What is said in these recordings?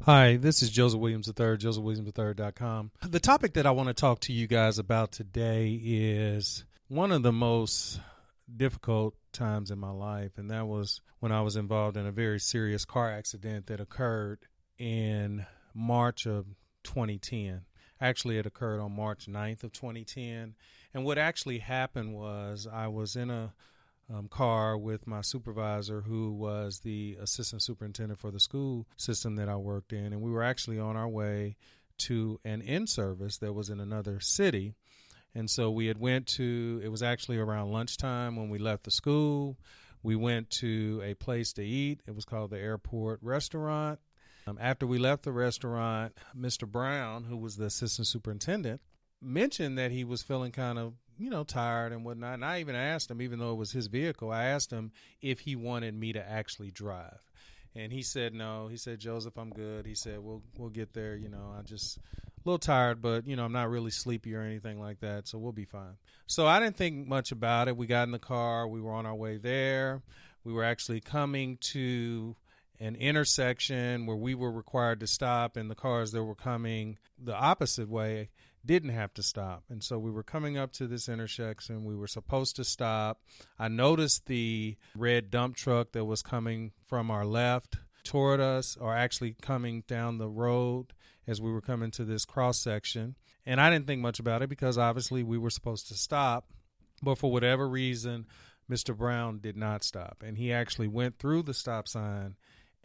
Hi, this is Joseph Williams III, josephwilliams3rd.com. The topic that I want to talk to you guys about today is one of the most difficult times in my life, and that was when I was involved in a very serious car accident that occurred in March of 2010. Actually, it occurred on March 9th of 2010, and what actually happened was I was in a car with my supervisor, who was the assistant superintendent for the school system that I worked in, and we were actually on our way to an in-service that was in another city. And so we had it was actually around lunchtime when we left the school. We went to a place to eat. It was called the Airport Restaurant. After we left the restaurant, Mr. Brown, who was the assistant superintendent, mentioned that he was feeling kind of tired and whatnot. And I even asked him, even though it was his vehicle, I asked him if he wanted me to actually drive. And he said no. He said, "Joseph, I'm good." He said, we'll get there. I'm just a little tired, but, I'm not really sleepy or anything like that, so we'll be fine. So I didn't think much about it. We got in the car. We were on our way there. We were actually coming to an intersection where we were required to stop, and the cars that were coming the opposite way didn't have to stop. And so we were coming up to this intersection. We were supposed to stop. I noticed the red dump truck that was coming from our left toward us, or actually coming down the road as we were coming to this cross section. And I didn't think much about it because obviously we were supposed to stop. But for whatever reason, Mr. Brown did not stop. And he actually went through the stop sign.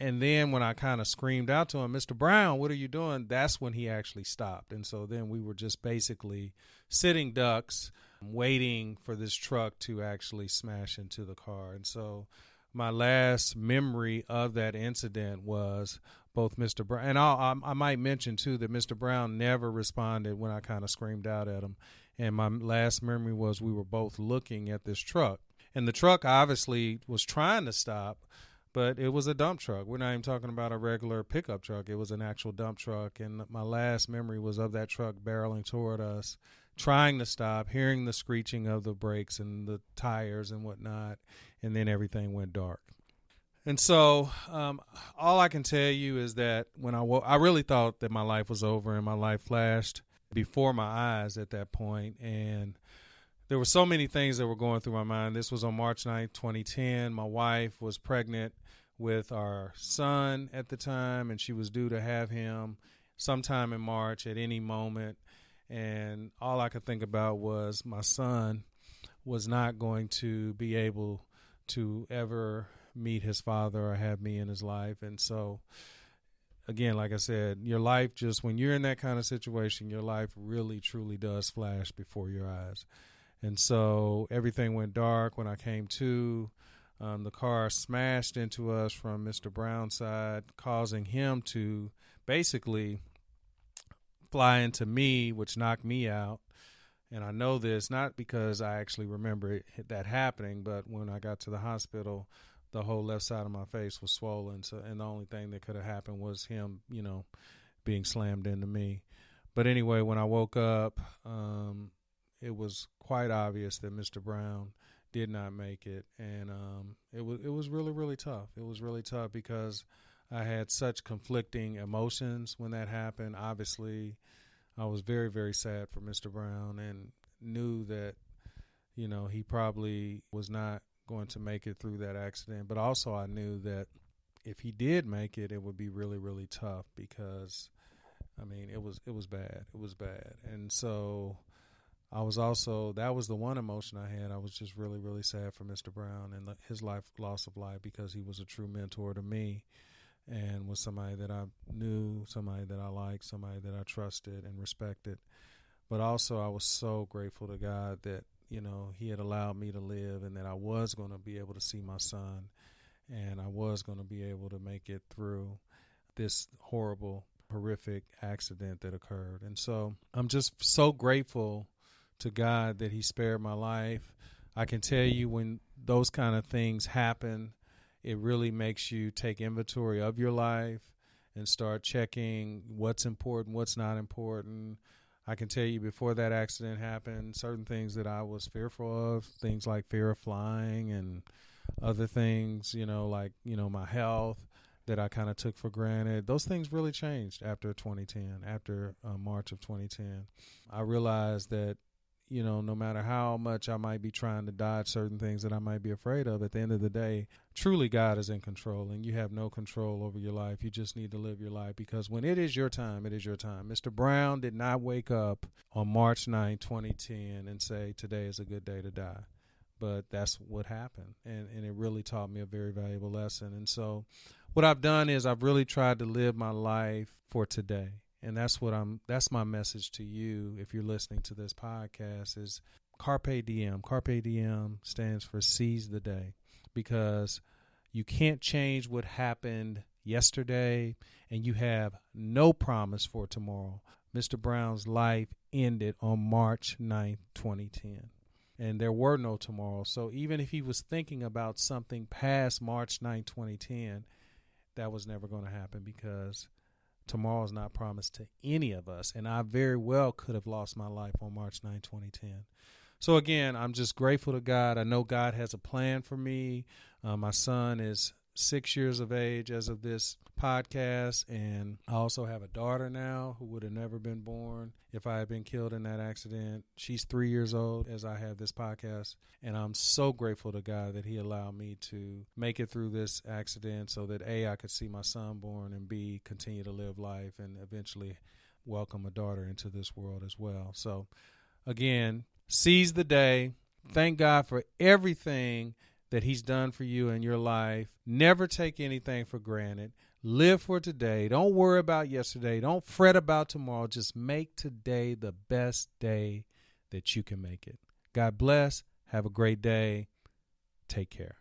And then when I kind of screamed out to him, "Mr. Brown, what are you doing?" that's when he actually stopped. And so then we were just basically sitting ducks, waiting for this truck to actually smash into the car. And so my last memory of that incident was both Mr. Brown, and I might mention too that Mr. Brown never responded when I kind of screamed out at him. And my last memory was we were both looking at this truck. And the truck obviously was trying to stop, but it was a dump truck. We're not even talking about a regular pickup truck. It was an actual dump truck. And my last memory was of that truck barreling toward us, trying to stop, hearing the screeching of the brakes and the tires and whatnot. And then everything went dark. And so all I can tell you is that when I really thought that my life was over, and my life flashed before my eyes at that point. And there were so many things that were going through my mind. This was on March 9th, 2010. My wife was pregnant with our son at the time, and she was due to have him sometime in March at any moment. And all I could think about was my son was not going to be able to ever meet his father or have me in his life. And so, again, like I said, your life, just when you're in that kind of situation, your life really, truly does flash before your eyes. And so everything went dark when I came to. The car smashed into us from Mr. Brown's side, causing him to basically fly into me, which knocked me out. And I know this not because I actually remember that happening, but when I got to the hospital, the whole left side of my face was swollen. So, and the only thing that could have happened was him, being slammed into me. But anyway, when I woke up, it was quite obvious that Mr. Brown did not make it, and it was really, really tough. It was really tough because I had such conflicting emotions when that happened. Obviously, I was very, very sad for Mr. Brown and knew that, he probably was not going to make it through that accident. But also I knew that if he did make it, it would be really, really tough because, it was bad. It was bad. And so I was also, that was the one emotion I had. I was just really, really sad for Mr. Brown and his loss of life, because he was a true mentor to me and was somebody that I knew, somebody that I liked, somebody that I trusted and respected. But also I was so grateful to God that, he had allowed me to live, and that I was going to be able to see my son, and I was going to be able to make it through this horrific accident that occurred. And so I'm just so grateful to God that he spared my life. I can tell you, when those kind of things happen, it really makes you take inventory of your life and start checking what's important, what's not important. I can tell you, before that accident happened, certain things that I was fearful of, things like fear of flying and other things, like, my health, that I kind of took for granted, those things really changed after 2010, after March of 2010. I realized that, no matter how much I might be trying to dodge certain things that I might be afraid of, at the end of the day, truly God is in control, and you have no control over your life. You just need to live your life, because when it is your time, it is your time. Mr. Brown did not wake up on March 9, 2010 and say, today is a good day to die. But that's what happened, and it really taught me a very valuable lesson. And so what I've done is I've really tried to live my life for today. And that's my message to you if you're listening to this podcast is Carpe Diem. Carpe Diem stands for seize the day, because you can't change what happened yesterday, and you have no promise for tomorrow. Mr. Brown's life ended on March 9th, 2010. And there were no tomorrows. So even if he was thinking about something past March 9th, 2010, that was never going to happen, because tomorrow is not promised to any of us. And I very well could have lost my life on March 9th, 2010. So again, I'm just grateful to God. I know God has a plan for me. My son is 6 years of age as of this podcast, and I also have a daughter now who would have never been born if I had been killed in that accident. She's 3 years old as I have this podcast, and I'm so grateful to God that he allowed me to make it through this accident so that A, I could see my son born, and B, continue to live life and eventually welcome a daughter into this world as well. So again, seize the day. Thank God for everything that he's done for you in your life. Never take anything for granted. Live for today. Don't worry about yesterday. Don't fret about tomorrow. Just make today the best day that you can make it. God bless. Have a great day. Take care.